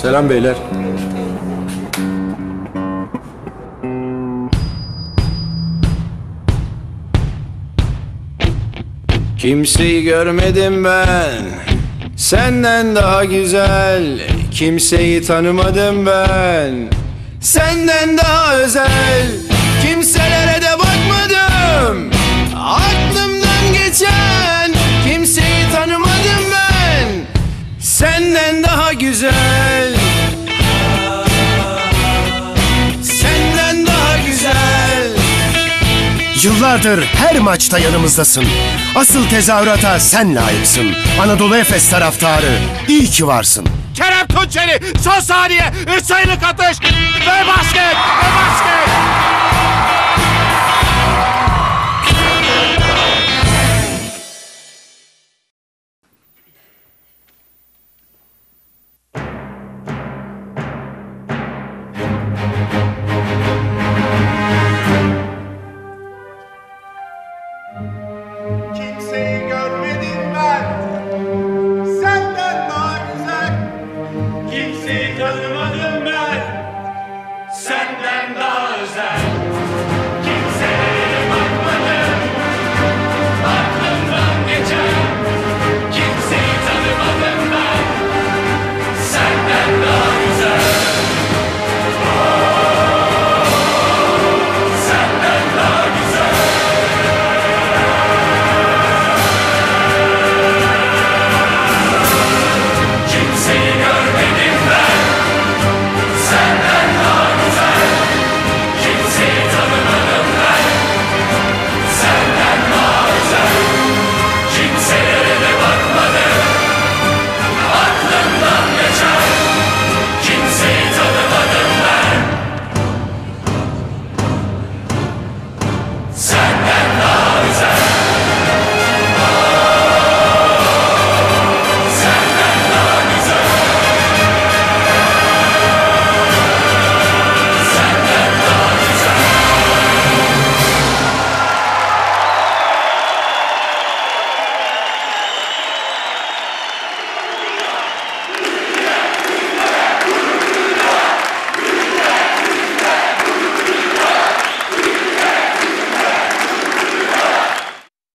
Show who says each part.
Speaker 1: Selam beyler. Kimseyi görmedim ben senden daha güzel, kimseyi tanımadım ben senden daha özel, kimselere de bakmadım aklımdan geçen, kimseyi tanımadım ben senden daha güzel, senden daha güzel.
Speaker 2: Yıllardır her maçta yanımızdasın. Asıl tezahürata sen layıksın. Anadolu Efes taraftarı, iyi ki varsın.
Speaker 3: Kerem Tunçeri son saniye sayılık atış ve basket.